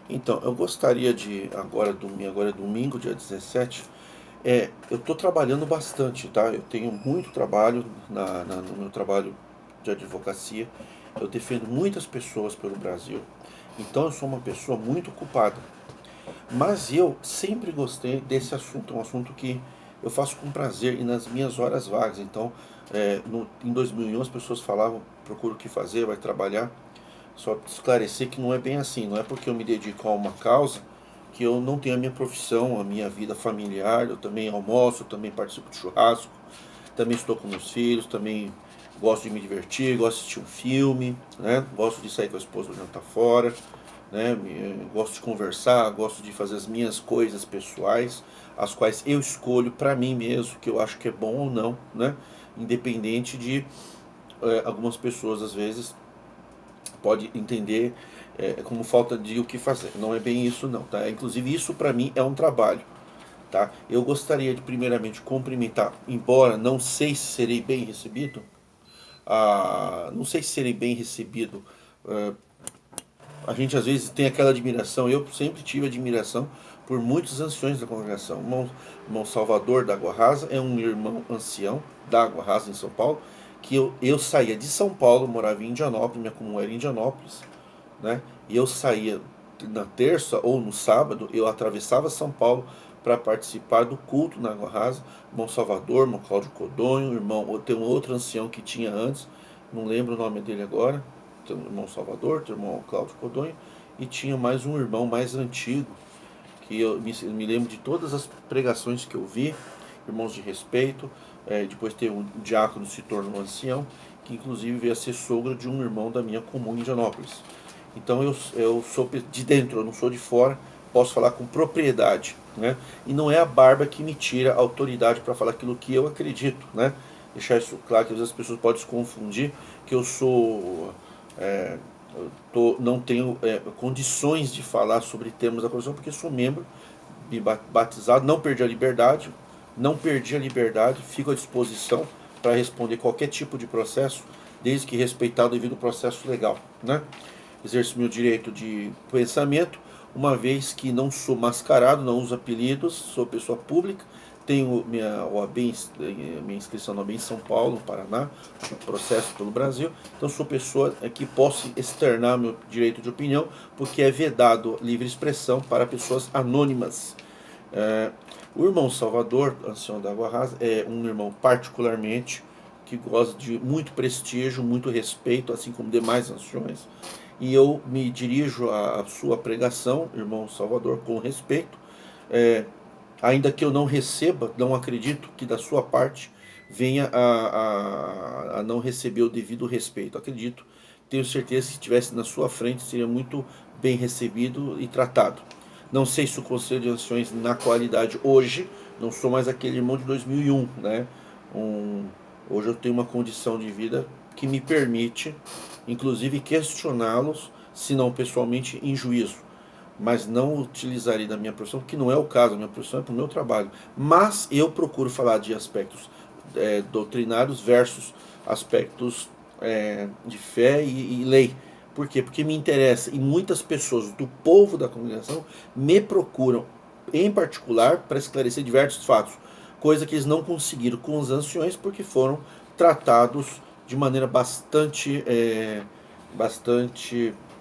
Então, eu gostaria de, agora é domingo, dia 17, eu estou trabalhando bastante, tá? Eu tenho muito trabalho no meu trabalho de advocacia. Eu defendo muitas pessoas pelo Brasil, então eu sou uma pessoa muito ocupada. Mas eu sempre gostei desse assunto, é um assunto que eu faço com prazer e nas minhas horas vagas. Então, em 2001 as pessoas falavam, procura o que fazer, vai trabalhar. Só para esclarecer que não é bem assim, não é porque eu me dedico a uma causa que eu não tenho a minha profissão, a minha vida familiar. Eu também almoço, eu também participo de churrasco, também estou com meus filhos, também gosto de me divertir, gosto de assistir um filme, né? Gosto de sair com a esposa para jantar fora, né? Gosto de conversar, gosto de fazer as minhas coisas pessoais, as quais eu escolho para mim mesmo, que eu acho que é bom ou não, né? Independente de algumas pessoas às vezes pode entender como falta de o que fazer. Não é bem isso não, tá? Inclusive isso para mim é um trabalho, tá? Eu gostaria de primeiramente cumprimentar, embora não sei se serei bem recebido, não sei se serei bem recebido. eh, a gente às vezes tem aquela admiração, eu sempre tive admiração por muitos anciões da congregação. Irmão Salvador da Água Rasa é um irmão ancião da Água Rasa em São Paulo, que eu saía de São Paulo, morava em Indianópolis, minha comum era em Indianópolis, né? E eu saía na terça ou no sábado, eu atravessava São Paulo para participar do culto na Água Rasa. Irmão Salvador, irmão Cláudio Codonho, tem um outro ancião que tinha antes, não lembro o nome dele agora. Tem o irmão Salvador, tem o irmão Cláudio Codonho, e tinha mais um irmão mais antigo, que eu me lembro de todas as pregações que eu vi, irmãos de respeito. Depois tem um diácono, se tornou um ancião, que inclusive veio a ser sogro de um irmão da minha comum em Indianópolis. Então eu sou de dentro, eu não sou de fora, posso falar com propriedade, né? E não é a barba que me tira a autoridade para falar aquilo que eu acredito, né? Deixar isso claro, que às vezes as pessoas podem se confundir que eu sou não tenho condições de falar sobre termos da constituição porque sou membro, batizado, não perdi a liberdade, fico à disposição para responder qualquer tipo de processo, desde que respeitado o devido processo legal, né? Exerço meu direito de pensamento, uma vez que não sou mascarado, não uso apelidos, sou pessoa pública, tenho minha OAB, minha inscrição na OAB em São Paulo, no Paraná, processo pelo Brasil, então sou pessoa que posso externar meu direito de opinião, porque é vedado livre expressão para pessoas anônimas. É, o irmão Salvador, ancião da Água Rasa, é um irmão particularmente que goza de muito prestígio, muito respeito, assim como demais anciões. E eu me dirijo à sua pregação, irmão Salvador, com respeito, é, ainda que eu não receba, não acredito que da sua parte venha a não receber o devido respeito. Acredito, tenho certeza que se estivesse na sua frente seria muito bem recebido e tratado. Não sei se o Conselho de Anciões, na qualidade hoje, não sou mais aquele irmão de 2001, né? Um, Hoje eu tenho uma condição de vida que me permite, inclusive, questioná-los, se não pessoalmente, em juízo. Mas não utilizarei da minha profissão, porque não é o caso, a minha profissão é para o meu trabalho. Mas eu procuro falar de aspectos doutrinários versus aspectos de fé e lei. Por quê? Porque me interessa e muitas pessoas do povo da congregação me procuram, em particular, para esclarecer diversos fatos, coisa que eles não conseguiram com os anciões porque foram tratados de maneira bastante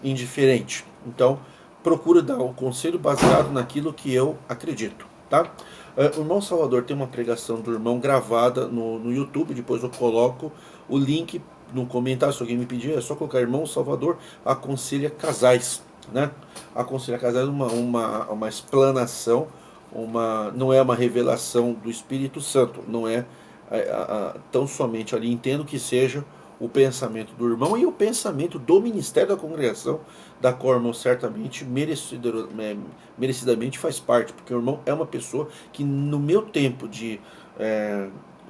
indiferente. Então, procuro dar um conselho baseado naquilo que eu acredito, tá? O irmão Salvador tem uma pregação do irmão gravada no YouTube, depois eu coloco o link no comentário, se alguém me pedir, é só colocar irmão Salvador aconselha casais, né? Aconselha casais, uma explanação, não é uma revelação do Espírito Santo, não é tão somente ali, entendo que seja o pensamento do irmão e o pensamento do ministério da congregação, da qual o irmão certamente merecidamente faz parte, porque o irmão é uma pessoa que no meu tempo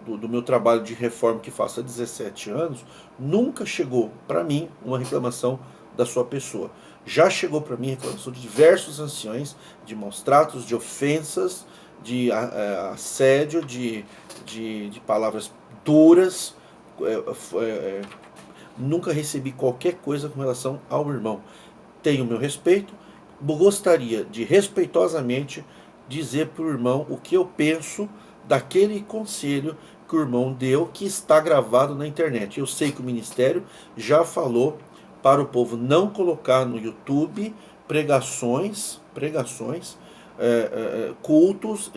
do meu trabalho de reforma que faço há 17 anos, nunca chegou para mim uma reclamação da sua pessoa. Já chegou para mim reclamação de diversos anciões, de maus tratos, de ofensas, de assédio, de palavras duras. Nunca recebi qualquer coisa com relação ao irmão. Tenho o meu respeito, gostaria de respeitosamente dizer para o irmão o que eu penso daquele conselho que o irmão deu, que está gravado na internet. Eu sei que o ministério já falou para o povo não colocar no YouTube pregações, cultos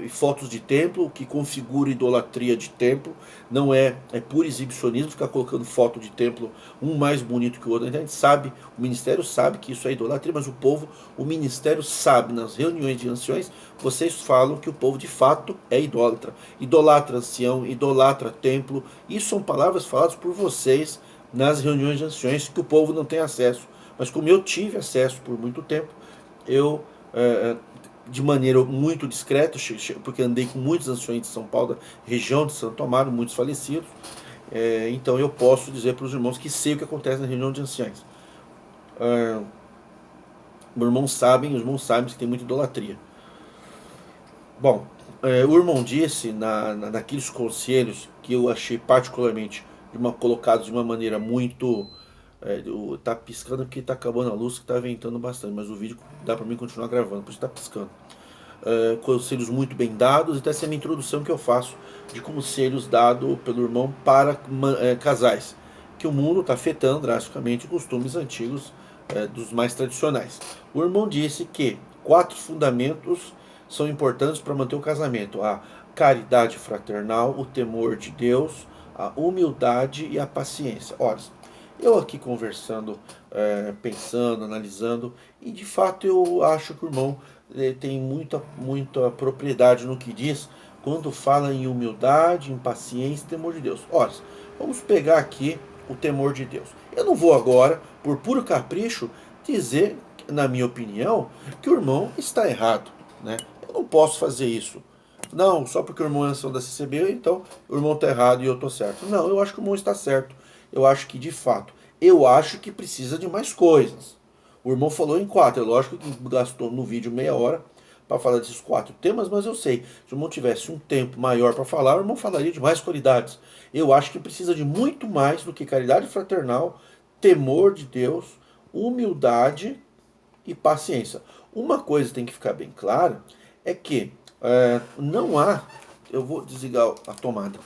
e fotos de templo que configura idolatria de templo. Não é puro exibicionismo ficar colocando foto de templo um mais bonito que o outro. A gente sabe, o ministério sabe que isso é idolatria, mas o ministério sabe, nas reuniões de anciões, vocês falam que o povo de fato é idólatra. Idolatra ancião, idolatra templo. Isso são palavras faladas por vocês nas reuniões de anciões que o povo não tem acesso. Mas como eu tive acesso por muito tempo, eu, de maneira muito discreta, porque andei com muitos anciões de São Paulo, da região de Santo Amaro, muitos falecidos, então eu posso dizer para os irmãos que sei o que acontece na reunião de anciões. Os irmãos sabem que tem muita idolatria. Bom, o irmão disse naqueles conselhos que eu achei particularmente colocados de uma maneira muito. Tá piscando porque tá acabando a luz, que tá ventando bastante, mas o vídeo dá para mim continuar gravando, por isso tá piscando. Conselhos muito bem dados, e até essa é a minha introdução que eu faço de conselhos dados pelo irmão para casais, que o mundo está afetando drasticamente costumes antigos dos mais tradicionais. O irmão disse que 4 fundamentos são importantes para manter o casamento: a caridade fraternal, o temor de Deus, a humildade e a paciência. Ora, eu aqui conversando, pensando, analisando, e de fato eu acho que o irmão tem muita propriedade no que diz quando fala em humildade, em paciência e temor de Deus. Ora, vamos pegar aqui o temor de Deus. Eu não vou agora, por puro capricho, dizer, na minha opinião, que o irmão está errado, né? Eu não posso fazer isso. Não, só porque o irmão é ancião da CCB, então o irmão está errado e eu estou certo. Não, eu acho que o irmão está certo. Eu acho que, de fato, eu acho que precisa de mais coisas. O irmão falou em 4, é lógico que gastou no vídeo meia hora para falar desses 4 temas, mas eu sei, se o irmão tivesse um tempo maior para falar, o irmão falaria de mais qualidades. Eu acho que precisa de muito mais do que caridade fraternal, temor de Deus, humildade e paciência. Uma coisa tem que ficar bem clara, é que não há... Eu vou desligar a tomada.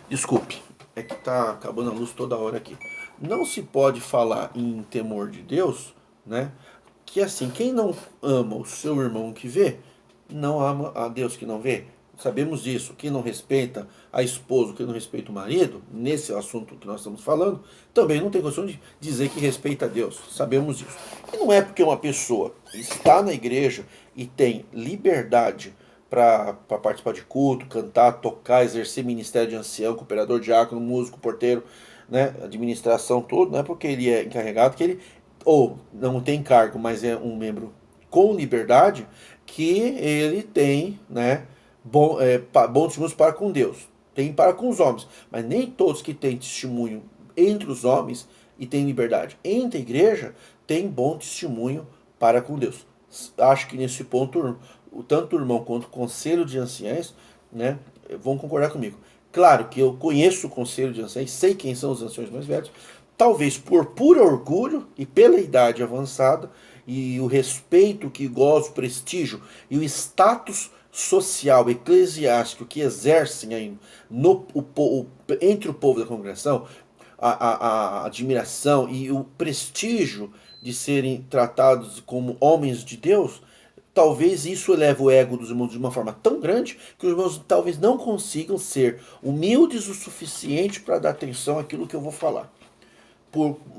Desculpe, é que tá acabando a luz toda hora aqui. Não se pode falar em temor de Deus, né? Que assim, quem não ama o seu irmão que vê, não ama a Deus que não vê. Sabemos disso. Quem não respeita a esposa, quem não respeita o marido, nesse assunto que nós estamos falando, também não tem condição de dizer que respeita a Deus. Sabemos disso. E não é porque uma pessoa está na igreja e tem liberdade para participar de culto, cantar, tocar, exercer ministério de ancião, cooperador, diácono, músico, porteiro, né, administração, tudo, não é porque ele é encarregado que ele, ou não tem cargo, mas é um membro com liberdade, que ele tem, né, bom testemunho para com Deus, tem para com os homens, mas nem todos que têm testemunho entre os homens e têm liberdade entre a igreja, têm bom testemunho para com Deus. Acho que nesse ponto tanto o irmão quanto o conselho de anciães, né, vão concordar comigo. Claro que eu conheço o conselho de anciães, sei quem são os anciões mais velhos, talvez por puro orgulho e pela idade avançada e o respeito que gozo, o prestígio e o status social, eclesiástico que exercem aí entre o povo da congregação, a admiração e o prestígio de serem tratados como homens de Deus, talvez isso eleve o ego dos irmãos de uma forma tão grande que os irmãos talvez não consigam ser humildes o suficiente para dar atenção àquilo que eu vou falar.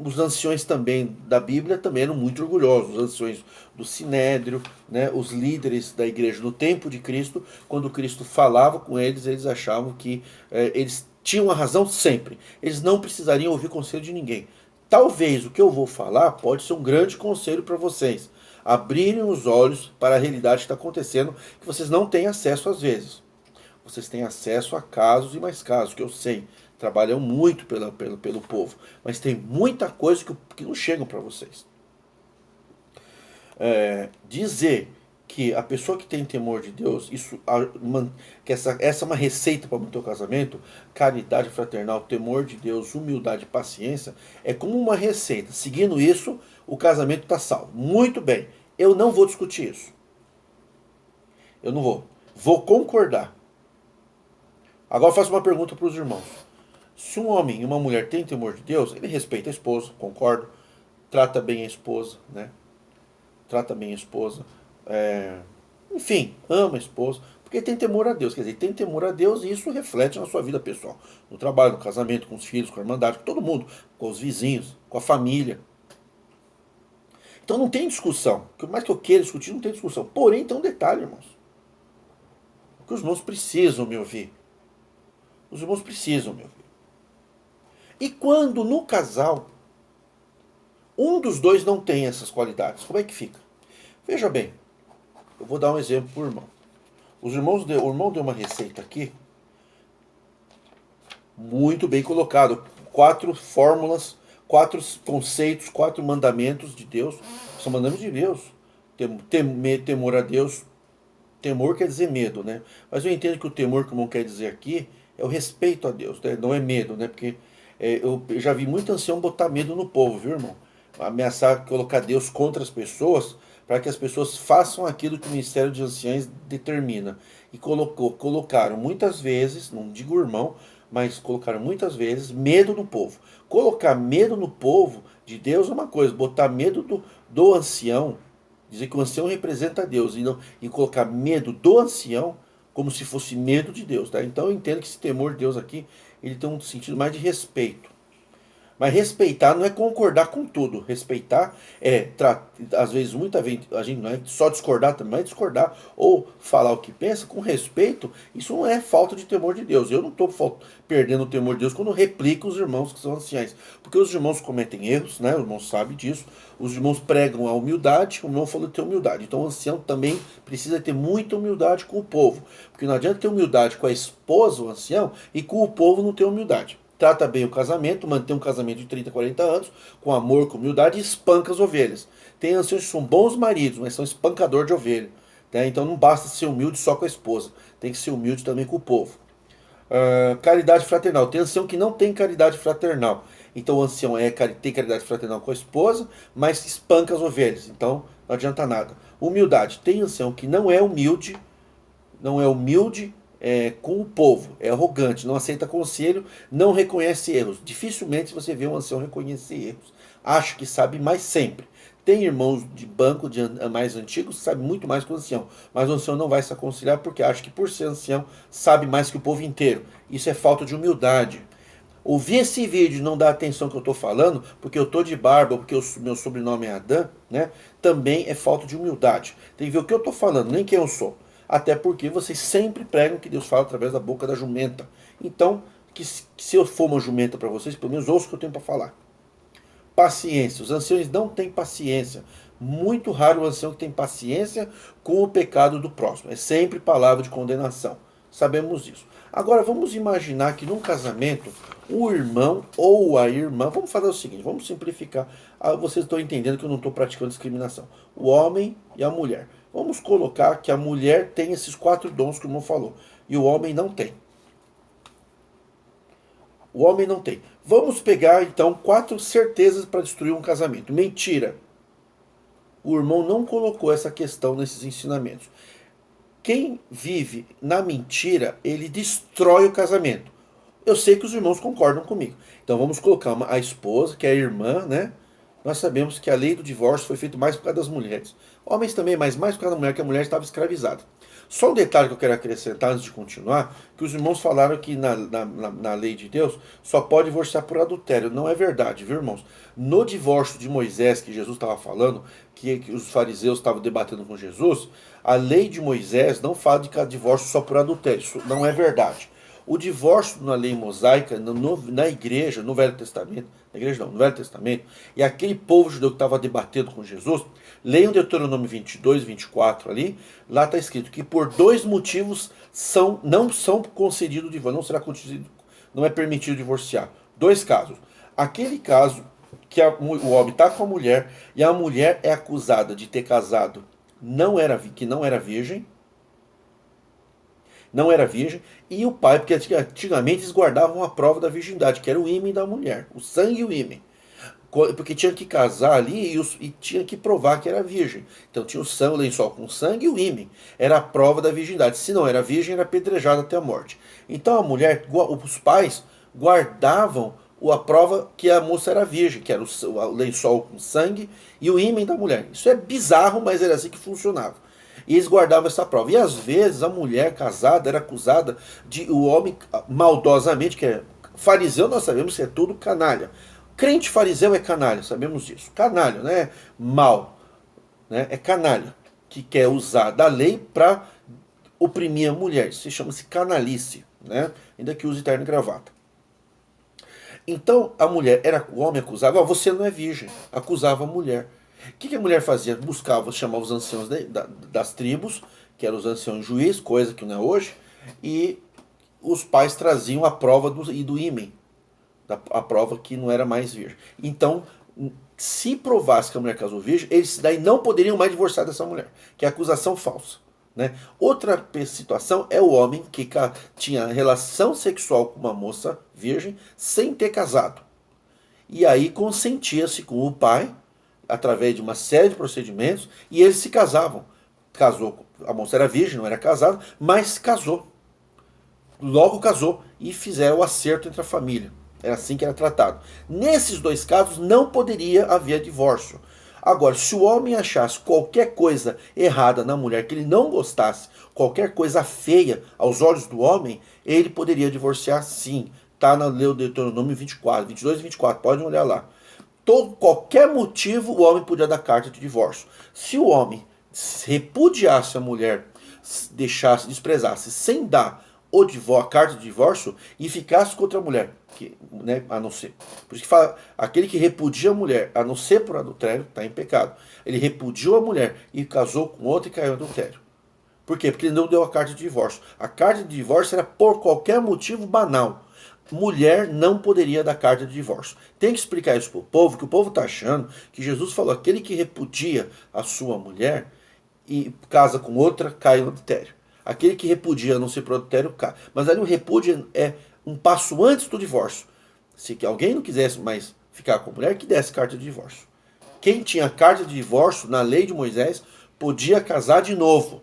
Os anciões também da Bíblia também eram muito orgulhosos, os anciões do Sinédrio, né, os líderes da igreja no tempo de Cristo, quando Cristo falava com eles, eles achavam que eles tinham a razão sempre, eles não precisariam ouvir conselho de ninguém. Talvez o que eu vou falar pode ser um grande conselho para vocês, abrirem os olhos para a realidade que está acontecendo, que vocês não têm acesso às vezes. Vocês têm acesso a casos e mais casos, que eu sei, trabalham muito pelo povo, mas tem muita coisa que não chegam para vocês. Dizer que a pessoa que tem temor de Deus, que essa é uma receita para manter o casamento, caridade fraternal, temor de Deus, humildade e paciência, é como uma receita. Seguindo isso, o casamento está salvo. Muito bem, eu não vou discutir isso. Eu não vou. Vou concordar. Agora eu faço uma pergunta para os irmãos. Se um homem e uma mulher têm temor de Deus, ele respeita a esposa, concordo. Trata bem a esposa, né? Trata bem a esposa. Enfim, ama a esposa. Porque tem temor a Deus. Quer dizer, tem temor a Deus e isso reflete na sua vida pessoal. No trabalho, no casamento, com os filhos, com a irmandade, com todo mundo. Com os vizinhos, com a família. Então não tem discussão. Por mais que eu queira discutir, não tem discussão. Porém, tem um detalhe, irmãos. Que os irmãos precisam me ouvir. Os irmãos precisam me ouvir. E quando no casal, um dos dois não tem essas qualidades, como é que fica? Veja bem, eu vou dar um exemplo para o irmão. O irmão deu uma receita aqui, muito bem colocado. 4 fórmulas, 4 conceitos, 4 mandamentos de Deus. São mandamentos de Deus. Temor a Deus. Temor quer dizer medo, né? Mas eu entendo que o temor que o irmão quer dizer aqui é o respeito a Deus, né? Não é medo, né? Porque eu já vi muito ancião botar medo no povo, viu, irmão? Ameaçar colocar Deus contra as pessoas para que as pessoas façam aquilo que o Ministério de Anciães determina. E colocaram muitas vezes, não digo irmão, mas colocaram muitas vezes medo no povo. Colocar medo no povo de Deus é uma coisa, botar medo do ancião, dizer que o ancião representa Deus e colocar medo do ancião como se fosse medo de Deus, tá? Então eu entendo que esse temor de Deus aqui, ele tem um sentido mais de respeito. Mas respeitar não é concordar com tudo. Respeitar é, às vezes, muita gente, a gente não é só discordar também, é discordar ou falar o que pensa com respeito. Isso não é falta de temor de Deus. Eu não estou perdendo o temor de Deus quando replico os irmãos que são anciães. Porque os irmãos cometem erros, né? Os irmãos sabem disso. Os irmãos pregam a humildade, o irmão falou de ter humildade. Então o ancião também precisa ter muita humildade com o povo. Porque não adianta ter humildade com a esposa, o ancião, e com o povo não ter humildade. Trata bem o casamento, mantém um casamento de 30, 40 anos, com amor, com humildade, e espanca as ovelhas. Tem anciões que são bons maridos, mas são espancador de ovelha. Né? Então não basta ser humilde só com a esposa, tem que ser humilde também com o povo. Caridade fraternal. Tem ancião que não tem caridade fraternal. Então o ancião tem caridade fraternal com a esposa, mas espanca as ovelhas. Então não adianta nada. Humildade. Tem ancião que não é humilde com o povo, é arrogante, não aceita conselho, não reconhece erros. Dificilmente você vê um ancião reconhecer erros. Acha que sabe mais sempre. Tem irmãos de banco mais antigos que sabem muito mais que o ancião, mas o ancião não vai se aconselhar porque acha que por ser ancião sabe mais que o povo inteiro. Isso é falta de humildade. Ouvir esse vídeo e não dar atenção que eu estou falando, porque eu estou de barba, ou porque meu sobrenome é Adão, né? Também é falta de humildade. Tem que ver o que eu estou falando, nem quem eu sou. Até porque vocês sempre pregam que Deus fala através da boca da jumenta. Então, que se eu for uma jumenta para vocês, pelo menos ouço o que eu tenho para falar. Paciência. Os anciãos não têm paciência. Muito raro o ancião que tem paciência com o pecado do próximo. É sempre palavra de condenação. Sabemos disso. Agora, vamos imaginar que num casamento, o irmão ou a irmã... Vamos fazer o seguinte, vamos simplificar. Vocês estão entendendo que eu não estou praticando discriminação. O homem e a mulher. Vamos colocar que a mulher tem esses 4 dons que o irmão falou. E o homem não tem. O homem não tem. Vamos pegar, então, 4 certezas para destruir um casamento. Mentira. O irmão não colocou essa questão nesses ensinamentos. Quem vive na mentira, ele destrói o casamento. Eu sei que os irmãos concordam comigo. Então vamos colocar a esposa, que é a irmã, né? Nós sabemos que a lei do divórcio foi feita mais por causa das mulheres. Homens também, mas mais por causa da mulher, que a mulher estava escravizada. Só um detalhe que eu quero acrescentar antes de continuar, que os irmãos falaram que na lei de Deus só pode divorciar por adultério. Não é verdade, viu, irmãos? No divórcio de Moisés, que Jesus estava falando, que os fariseus estavam debatendo com Jesus, a lei de Moisés não fala de divórcio só por adultério. Isso não é verdade. O divórcio na lei mosaica, na igreja, no Velho Testamento, na igreja não, no Velho Testamento, e aquele povo judeu que estava debatendo com Jesus, leiam Deuteronômio 22, 24 ali, lá está escrito que por 2 motivos não são concedidos o divórcio, não será concedido, não é permitido divorciar. 2 casos. Aquele caso que o homem está com a mulher e a mulher é acusada de ter casado que não era virgem, não era virgem, e o pai, porque antigamente eles guardavam a prova da virgindade, que era o ímen da mulher, o sangue e o ímen. Porque tinha que casar ali e tinha que provar que era virgem. Então tinha o sangue, o lençol com sangue e o ímen. Era a prova da virgindade. Se não era virgem, era apedrejada até a morte. Então a mulher, os pais guardavam a prova que a moça era virgem, que era o lençol com sangue e o ímen da mulher. Isso é bizarro, mas era assim que funcionava. E eles guardavam essa prova. E às vezes a mulher casada era acusada de o homem maldosamente, que é fariseu, nós sabemos que é tudo canalha. Crente fariseu é canalha, sabemos disso. Canalha, né? Mal, né? É canalha que quer usar da lei para oprimir a mulher. Isso chama-se canalice, né? Ainda que use terno e gravata. Então a mulher o homem acusava, você não é virgem, acusava a mulher. O que a mulher fazia? Buscava, chamava os anciãos das tribos, que eram os anciãos juízes, coisa que não é hoje, e os pais traziam a prova do ímen, a prova que não era mais virgem. Então, se provasse que a mulher casou virgem, eles daí não poderiam mais divorciar dessa mulher, que é acusação falsa. Né? Outra situação é o homem que tinha relação sexual com uma moça virgem sem ter casado. E aí consentia-se com o pai, através de uma série de procedimentos, e eles se casavam. Casou, a moça era virgem, não era casada, mas casou. Logo casou e fizeram o acerto entre a família. Era assim que era tratado. Nesses dois casos não poderia haver divórcio. Agora, se o homem achasse qualquer coisa errada na mulher que ele não gostasse, qualquer coisa feia aos olhos do homem, ele poderia divorciar sim. Está na lei do Deuteronômio 24, 22 e 24, podem olhar lá. Qualquer motivo o homem podia dar carta de divórcio. Se o homem repudiasse a mulher, deixasse, desprezasse, sem dar a carta de divórcio e ficasse com outra mulher, né, a não ser. Por isso que fala, aquele que repudia a mulher, a não ser por adultério, está em pecado. Ele repudiou a mulher e casou com outra e caiu em adultério. Por quê? Porque ele não deu a carta de divórcio. A carta de divórcio era por qualquer motivo banal. Mulher não poderia dar carta de divórcio. Tem que explicar isso para o povo, que o povo está achando que Jesus falou, aquele que repudia a sua mulher e casa com outra, cai no adultério. Aquele que repudia a não ser por adultério, cai. Mas ali o repúdio é um passo antes do divórcio. Se alguém não quisesse mais ficar com a mulher, que desse carta de divórcio. Quem tinha carta de divórcio, na lei de Moisés, podia casar de novo.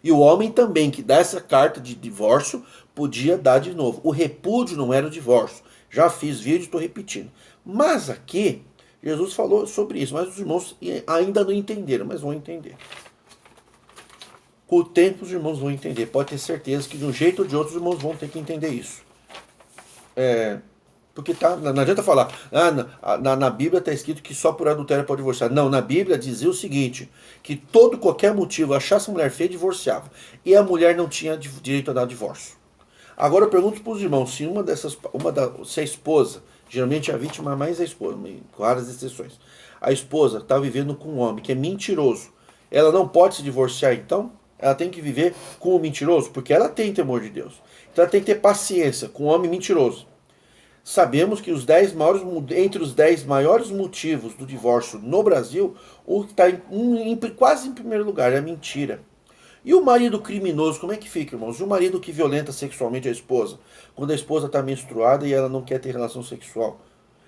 E o homem também, que dá essa carta de divórcio, podia dar de novo. O repúdio não era o divórcio. Já fiz vídeo, estou repetindo. Mas aqui, Jesus falou sobre isso, mas os irmãos ainda não entenderam, mas vão entender. Com o tempo os irmãos vão entender. Pode ter certeza que de um jeito ou de outro os irmãos vão ter que entender isso. Porque não adianta falar, na Bíblia está escrito que só por adultério pode divorciar. Não, na Bíblia dizia o seguinte, que qualquer motivo achasse a mulher feia, divorciava. E a mulher não tinha direito a dar divórcio. Agora eu pergunto para os irmãos, se a esposa, geralmente a vítima mais a esposa, com raras exceções, a esposa está vivendo com um homem que é mentiroso, ela não pode se divorciar então? Ela tem que viver com o mentiroso? Porque ela tem temor de Deus. Então ela tem que ter paciência com o homem mentiroso. Sabemos que entre os 10 maiores motivos do divórcio no Brasil, o que está quase em primeiro lugar é a mentira. E o marido criminoso, como é que fica, irmãos? O marido que violenta sexualmente a esposa, quando a esposa está menstruada e ela não quer ter relação sexual.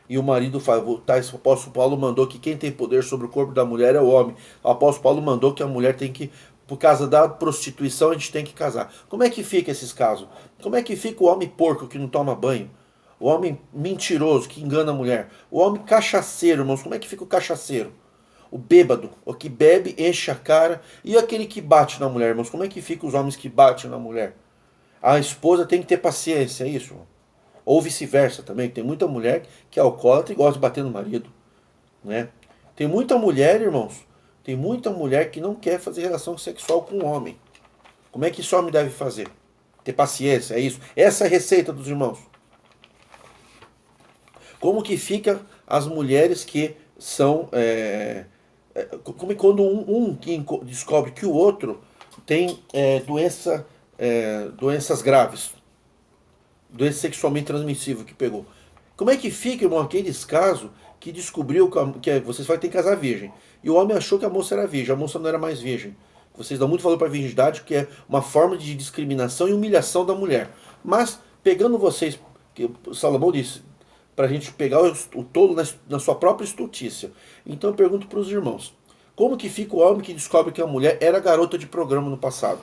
E o marido fala, o apóstolo Paulo mandou que quem tem poder sobre o corpo da mulher é o homem. O apóstolo Paulo mandou que a mulher tem que, por causa da prostituição, a gente tem que casar. Como é que fica esses casos? Como é que fica o homem porco que não toma banho? O homem mentiroso que engana a mulher? O homem cachaceiro, irmãos, como é que fica o cachaceiro? O bêbado, o que bebe, enche a cara. E aquele que bate na mulher, irmãos, como é que fica os homens que batem na mulher? A esposa tem que ter paciência, é isso? Ou vice-versa também, tem muita mulher que é alcoólatra e gosta de bater no marido. Né? Tem muita mulher, irmãos, tem muita mulher que não quer fazer relação sexual com o homem. Como é que esse homem deve fazer? Ter paciência, é isso. Essa é a receita dos irmãos. Como que fica as mulheres que são... como quando um que descobre que o outro tem doenças graves, doença sexualmente transmissível que pegou. Como é que fica, irmão, aqueles casos que descobriu que vocês vai ter que casar virgem? E o homem achou que a moça era virgem, a moça não era mais virgem. Vocês dão muito valor para a virgindade, que é uma forma de discriminação e humilhação da mulher. Mas, pegando vocês, que Salomão disse, para a gente pegar o tolo na sua própria estultícia. Então eu pergunto para os irmãos, como que fica o homem que descobre que a mulher era garota de programa no passado?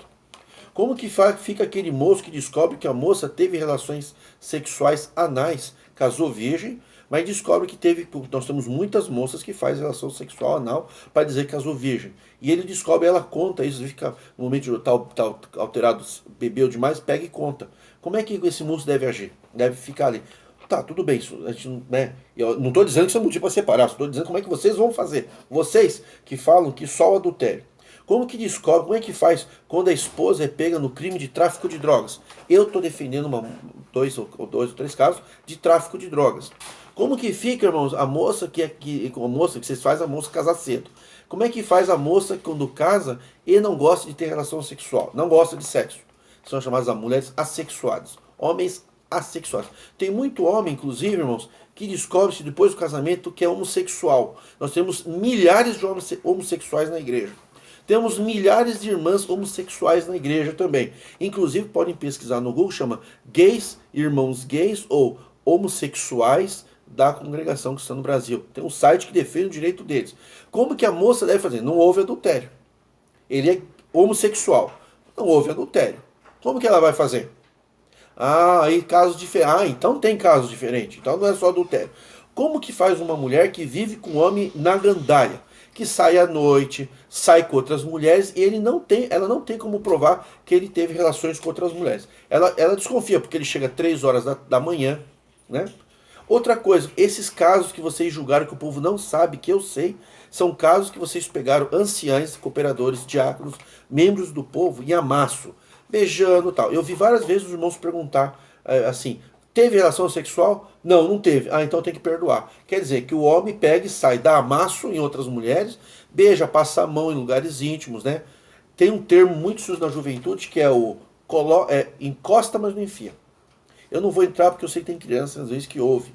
Como que fica aquele moço que descobre que a moça teve relações sexuais anais, casou virgem, mas descobre que teve, nós temos muitas moças que fazem relação sexual anal para dizer que casou virgem. E ele descobre, ela conta isso, fica no momento de tá alterado, bebeu demais, pega e conta. Como é que esse moço deve agir? Deve ficar ali. Tá, tudo bem, isso, a gente, né? Eu não estou dizendo que isso é motivo para separar, estou dizendo como é que vocês vão fazer. Vocês que falam que só o adultério. Como que descobre, como é que faz quando a esposa é pega no crime de tráfico de drogas? Eu estou defendendo dois ou três casos de tráfico de drogas. Como que fica, irmãos, a moça a moça que vocês fazem a moça casar cedo? Como é que faz a moça quando casa e não gosta de ter relação sexual, não gosta de sexo? São chamadas as mulheres assexuadas, homens assexuados. Tem muito homem, inclusive, irmãos, que descobre-se depois do casamento que é homossexual. Nós temos milhares de homossexuais na igreja. Temos milhares de irmãs homossexuais na igreja também. Inclusive, podem pesquisar no Google, chama gays, irmãos gays ou homossexuais da congregação cristã no Brasil. Tem um site que defende o direito deles. Como que a moça deve fazer? Não houve adultério. Ele é homossexual. Não houve adultério. Como que ela vai fazer? Ah, aí casos diferentes. Ah, então tem casos diferentes. Então não é só adultério. Como que faz uma mulher que vive com um homem na gandaia? Que sai à noite, sai com outras mulheres e ela não tem como provar que ele teve relações com outras mulheres. Ela desconfia porque ele chega 3 horas da manhã, né? Outra coisa, esses casos que vocês julgaram que o povo não sabe, que eu sei, são casos que vocês pegaram anciães, cooperadores, diáconos, membros do povo em amasso, beijando e tal. Eu vi várias vezes os irmãos perguntar assim, teve relação sexual? Não, não teve. Ah, então tem que perdoar. Quer dizer que o homem pega e sai, dá amasso em outras mulheres, beija, passa a mão em lugares íntimos, né? Tem um termo muito sujo na juventude que é o encosta, mas não enfia. Eu não vou entrar porque eu sei que tem crianças às vezes que ouve.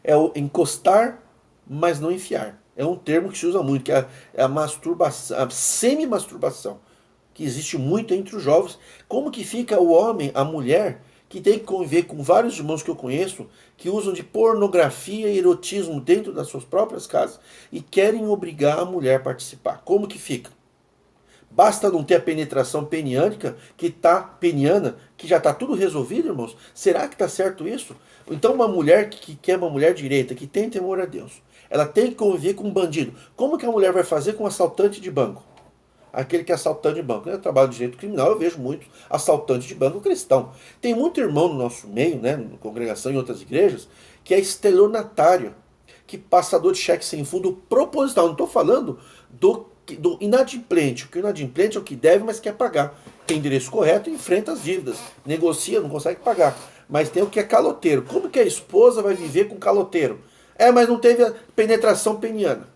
É o encostar, mas não enfiar. É um termo que se usa muito, que é a masturbação, a semi-masturbação, que existe muito entre os jovens. Como que fica o homem, a mulher, que tem que conviver com vários irmãos que eu conheço, que usam de pornografia e erotismo dentro das suas próprias casas e querem obrigar a mulher a participar. Como que fica? Basta não ter a penetração peniana, que já está tudo resolvido, irmãos? Será que está certo isso? Então uma mulher que quer uma mulher direita, que tem temor a Deus, ela tem que conviver com um bandido. Como que a mulher vai fazer com um assaltante de banco? Aquele que é assaltante de banco. Eu trabalho de direito criminal, eu vejo muitos assaltantes de banco cristão. Tem muito irmão no nosso meio, né, na congregação e em outras igrejas, que é estelionatário, que passador de cheque sem fundo proposital. Não estou falando do inadimplente, porque o inadimplente é o que deve, mas quer pagar. Tem endereço correto e enfrenta as dívidas. Negocia, não consegue pagar. Mas tem o que é caloteiro. Como que a esposa vai viver com caloteiro? Mas não teve a penetração peniana.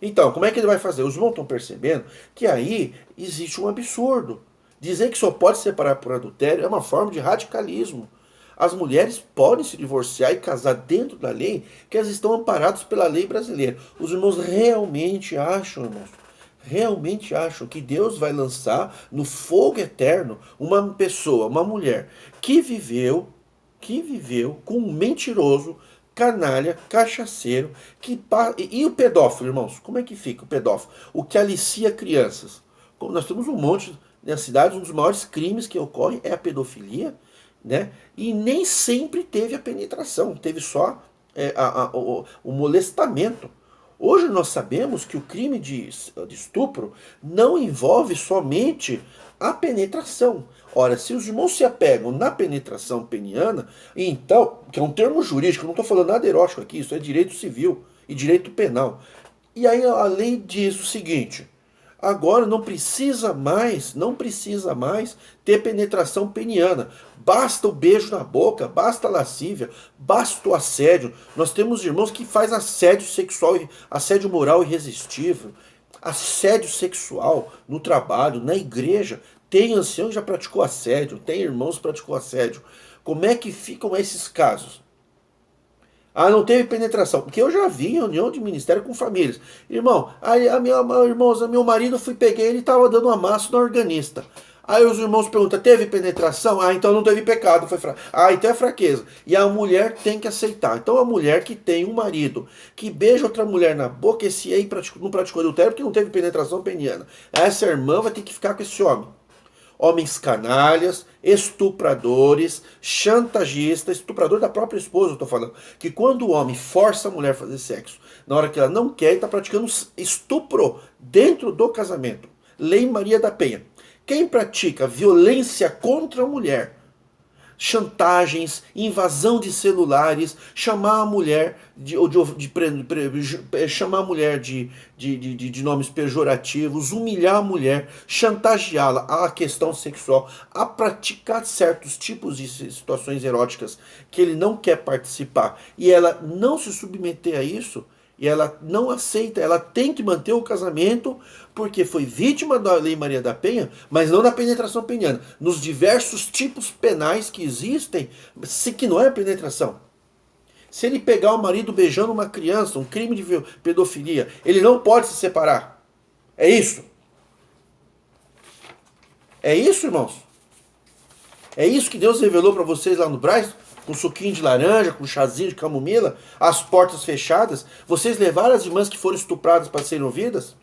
Então, como é que ele vai fazer? Os irmãos estão percebendo que aí existe um absurdo. Dizer que só pode separar por adultério é uma forma de radicalismo. As mulheres podem se divorciar e casar dentro da lei, que elas estão amparadas pela lei brasileira. Os irmãos realmente acham, irmãos, realmente acham que Deus vai lançar no fogo eterno uma pessoa, uma mulher, que viveu com um mentiroso, canalha, cachaceiro, e o pedófilo, irmãos? Como é que fica o pedófilo? O que alicia crianças. Como nós temos um monte na cidade, um dos maiores crimes que ocorre é a pedofilia, né? E nem sempre teve a penetração, teve só o molestamento. Hoje nós sabemos que o crime de estupro não envolve somente a penetração. Ora, se os irmãos se apegam na penetração peniana, então, que é um termo jurídico, eu não estou falando nada erótico aqui, isso é direito civil e direito penal. E aí a lei diz o seguinte: agora não precisa mais ter penetração peniana. Basta o beijo na boca, basta a lascívia, basta o assédio. Nós temos irmãos que faz assédio sexual, assédio moral irresistível, assédio sexual no trabalho, na igreja. Tem ancião que já praticou assédio, tem irmãos que praticou assédio. Como é que ficam esses casos? Ah, não teve penetração. Porque eu já vi reunião de ministério com famílias. Irmão, aí irmãos, meu marido, peguei, ele estava dando um amasso na organista. Aí os irmãos perguntam, teve penetração? Ah, então não teve pecado. Ah, então é fraqueza. E a mulher tem que aceitar. Então a mulher que tem um marido que beija outra mulher na boca, esse aí não praticou adultério porque não teve penetração peniana. Essa irmã vai ter que ficar com esse homem. Homens canalhas, estupradores, chantagistas, estuprador da própria esposa, eu estou falando. Que quando o homem força a mulher a fazer sexo, na hora que ela não quer, ele está praticando estupro dentro do casamento. Lei Maria da Penha. Quem pratica violência contra a mulher, chantagens, invasão de celulares, chamar a mulher chamar a mulher de nomes pejorativos, humilhar a mulher, chantageá-la à questão sexual, a praticar certos tipos de situações eróticas que ele não quer participar e ela não se submeter a isso, e ela não aceita, ela tem que manter o casamento porque foi vítima da Lei Maria da Penha, mas não da penetração peniana. Nos diversos tipos penais que existem, que não é penetração. Se ele pegar o marido beijando uma criança, um crime de pedofilia, ele não pode se separar. É isso. É isso, irmãos. É isso que Deus revelou para vocês lá no Braz? Com suquinho de laranja, com chazinho de camomila, as portas fechadas. Vocês levaram as irmãs que foram estupradas para serem ouvidas?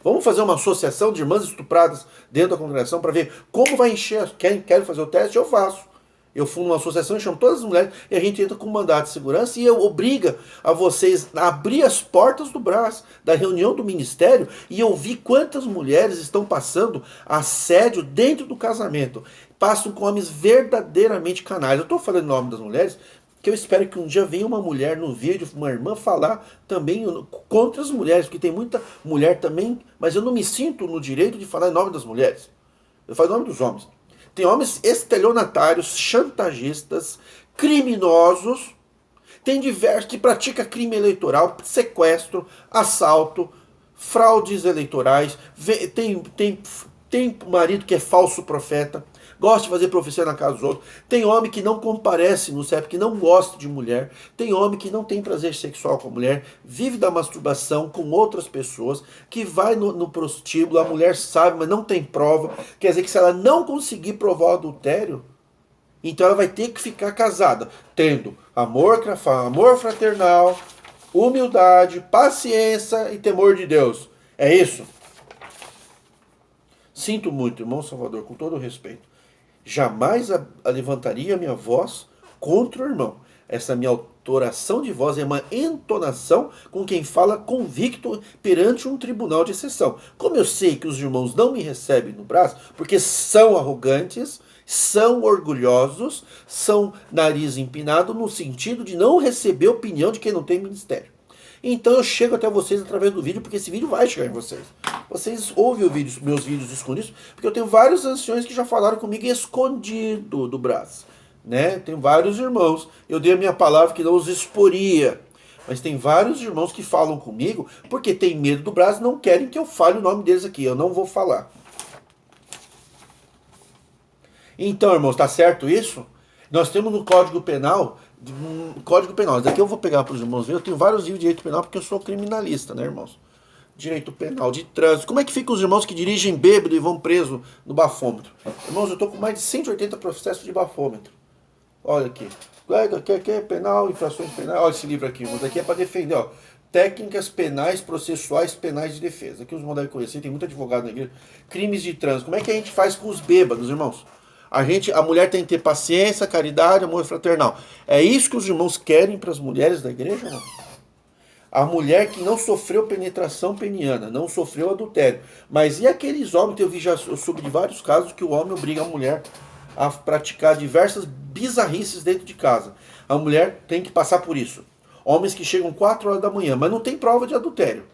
Vamos fazer uma associação de irmãs estupradas dentro da congregação para ver como vai encher. Querem fazer o teste? Eu faço. Eu fundo uma associação e chamo todas as mulheres e a gente entra com um mandato de segurança e eu obrigo a vocês a abrir as portas do Brás, da reunião do ministério, e ouvir quantas mulheres estão passando assédio dentro do casamento. Passam com homens verdadeiramente canais. Eu estou falando o nome das mulheres, que eu espero que um dia venha uma mulher no vídeo, uma irmã, falar também contra as mulheres, porque tem muita mulher também, mas eu não me sinto no direito de falar em nome das mulheres. Eu falo em nome dos homens. Tem homens estelionatários, chantagistas, criminosos, tem diversos que praticam crime eleitoral, sequestro, assalto, fraudes eleitorais, tem marido que é falso profeta, gosta de fazer profecia na casa dos outros. Tem homem que não comparece no CEP, que não gosta de mulher. Tem homem que não tem prazer sexual com a mulher, vive da masturbação com outras pessoas, que vai no prostíbulo, a mulher sabe, mas não tem prova. Quer dizer que se ela não conseguir provar o adultério, então ela vai ter que ficar casada, tendo amor fraternal, humildade, paciência e temor de Deus. É isso? Sinto muito, irmão Salvador, com todo o respeito. Jamais levantaria minha voz contra o irmão. Essa minha autoração de voz é uma entonação com quem fala convicto perante um tribunal de exceção. Como eu sei que os irmãos não me recebem no braço, porque são arrogantes, são orgulhosos, são nariz empinado, no sentido de não receber opinião de quem não tem ministério. Então eu chego até vocês através do vídeo, porque esse vídeo vai chegar em vocês. Vocês ouvem meus vídeos escondidos, porque eu tenho vários anciões que já falaram comigo escondido do braço. Né? Tem vários irmãos, eu dei a minha palavra que não os exporia. Mas tem vários irmãos que falam comigo, porque tem medo do braço e não querem que eu fale o nome deles aqui. Eu não vou falar. Então, irmãos, tá certo isso? Nós temos no Código Penal, daqui eu vou pegar para os irmãos ver, eu tenho vários livros de direito penal porque eu sou criminalista, né, irmãos? Direito penal, de trânsito. Como é que ficam os irmãos que dirigem bêbado e vão presos no bafômetro? Irmãos, eu estou com mais de 180 processos de bafômetro. Olha aqui. Aqui é penal, infrações penais. Olha esse livro aqui, irmãos. Aqui é para defender, ó. Técnicas penais, processuais, penais de defesa. Aqui os irmãos devem conhecer, tem muito advogado na igreja. Crimes de trânsito. Como é que a gente faz com os bêbados, irmãos? A mulher tem que ter paciência, caridade, amor fraternal. É isso que os irmãos querem para as mulheres da igreja? Não? A mulher que não sofreu penetração peniana, não sofreu adultério. Mas e aqueles homens que eu soube de vários casos que o homem obriga a mulher a praticar diversas bizarrices dentro de casa. A mulher tem que passar por isso. Homens que chegam 4 horas da manhã, mas não tem prova de adultério.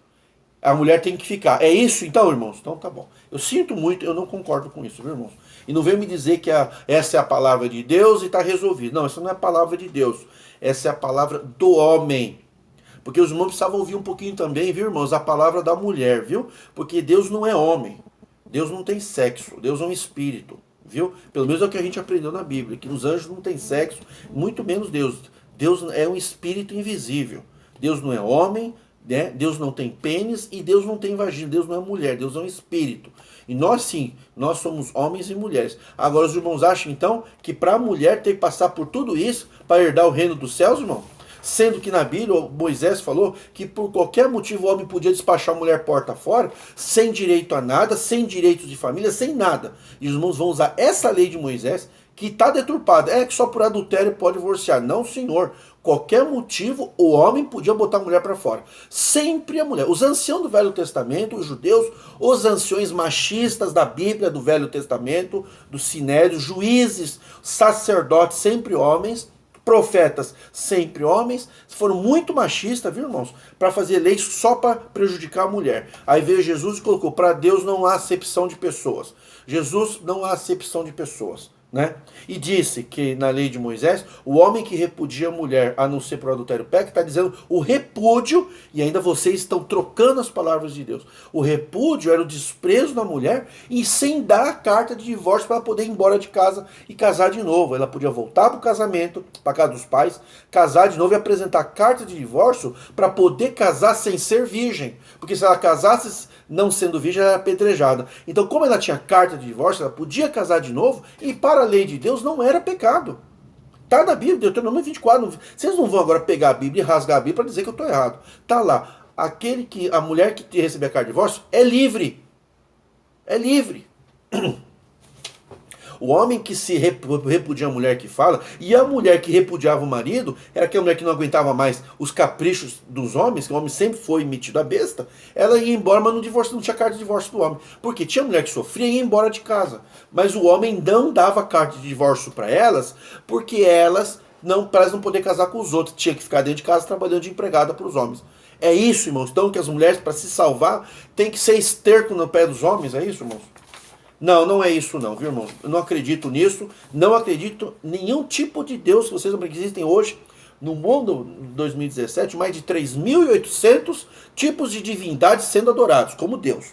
A mulher tem que ficar. É isso então, irmãos? Então tá bom. Eu sinto muito, eu não concordo com isso, viu, irmãos? E não venha me dizer que essa é a palavra de Deus e está resolvido. Não, essa não é a palavra de Deus. Essa é a palavra do homem. Porque os irmãos precisavam ouvir um pouquinho também, viu, irmãos? A palavra da mulher, viu? Porque Deus não é homem. Deus não tem sexo. Deus é um espírito. viu? Pelo menos é o que a gente aprendeu na Bíblia, que os anjos não têm sexo, muito menos Deus. Deus é um espírito invisível. Deus não é homem, né? Deus não tem pênis e Deus não tem vagina. Deus não é mulher, Deus é um espírito. E nós sim, nós somos homens e mulheres. Agora os irmãos acham então que para a mulher ter que passar por tudo isso para herdar o reino dos céus, irmão? Sendo que na Bíblia Moisés falou que por qualquer motivo o homem podia despachar a mulher porta fora, sem direito a nada, sem direitos de família, sem nada. E os irmãos vão usar essa lei de Moisés, que está deturpada. É que só por adultério pode divorciar. Não, senhor. Qualquer motivo, o homem podia botar a mulher para fora. Sempre a mulher. Os anciãos do Velho Testamento, os judeus, os anciões machistas da Bíblia do Velho Testamento, do Sinédrio, juízes, sacerdotes, sempre homens, profetas, sempre homens, foram muito machistas, viu, irmãos? Para fazer leis só para prejudicar a mulher. Aí veio Jesus e colocou: para Deus não há acepção de pessoas. Jesus não há acepção de pessoas. Né? E disse que na lei de Moisés, o homem que repudia a mulher a não ser por adultério peca, está dizendo o repúdio, e ainda vocês estão trocando as palavras de Deus. O repúdio era o desprezo da mulher e sem dar a carta de divórcio para ela poder ir embora de casa e casar de novo. Ela podia voltar para o casamento, para casa dos pais, casar de novo e apresentar a carta de divórcio para poder casar sem ser virgem. Porque se ela casasse não sendo virgem, ela era apedrejada. Então, como ela tinha carta de divórcio, ela podia casar de novo, e para a lei de Deus não era pecado. Está na Bíblia, Deuteronômio 24. Vocês não vão agora pegar a Bíblia e rasgar a Bíblia para dizer que eu estou errado. Está lá. A mulher que receber a carta de divórcio é livre. É livre. O homem que se repudia a mulher que fala, e a mulher que repudiava o marido, era aquela mulher que não aguentava mais os caprichos dos homens, que o homem sempre foi metido a besta, ela ia embora, mas não tinha carta de divórcio do homem. Porque tinha mulher que sofria e ia embora de casa. Mas o homem não dava carta de divórcio para elas, porque para elas não poder casar com os outros, tinha que ficar dentro de casa trabalhando de empregada para os homens. É isso, irmãos. Então que as mulheres, para se salvar, tem que ser esterco no pé dos homens, é isso, irmãos? Não, não é isso não, viu, irmão? Eu não acredito nisso, não acredito em nenhum tipo de Deus que vocês não que existem hoje. No mundo, em 2017, mais de 3.800 tipos de divindades sendo adorados, como Deus.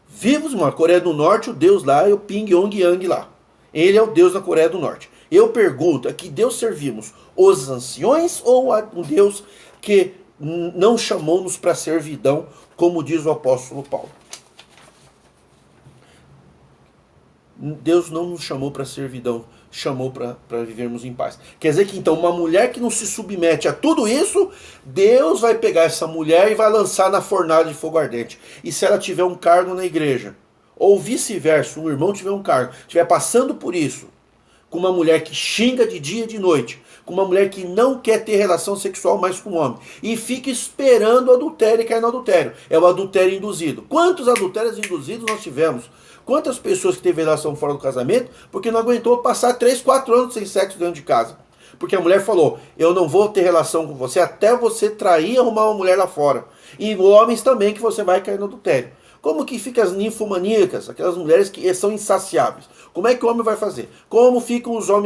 Vivos, irmão, a Coreia do Norte, o Deus lá é o Ping Yong Yang lá. Ele é o Deus da Coreia do Norte. Eu pergunto, a que Deus servimos? Os anciões ou a um Deus que não chamou-nos para servidão, como diz o apóstolo Paulo? Deus não nos chamou para servidão, chamou para vivermos em paz. Quer dizer que então uma mulher que não se submete a tudo isso, Deus vai pegar essa mulher e vai lançar na fornalha de fogo ardente. E se ela tiver um cargo na igreja, ou vice-versa, um irmão tiver um cargo, estiver passando por isso, com uma mulher que xinga de dia e de noite, com uma mulher que não quer ter relação sexual mais com o homem, e fica esperando o adultério e cair no adultério. É o adultério induzido. Quantos adultérios induzidos nós tivemos? Quantas pessoas que teve relação fora do casamento porque não aguentou passar 3, 4 anos sem sexo dentro de casa? Porque a mulher falou: eu não vou ter relação com você até você trair e arrumar uma mulher lá fora. E homens também, que você vai cair no adultério. Como que ficam as ninfomaníacas, aquelas mulheres que são insaciáveis? Como é que o homem vai fazer? Como ficam os homens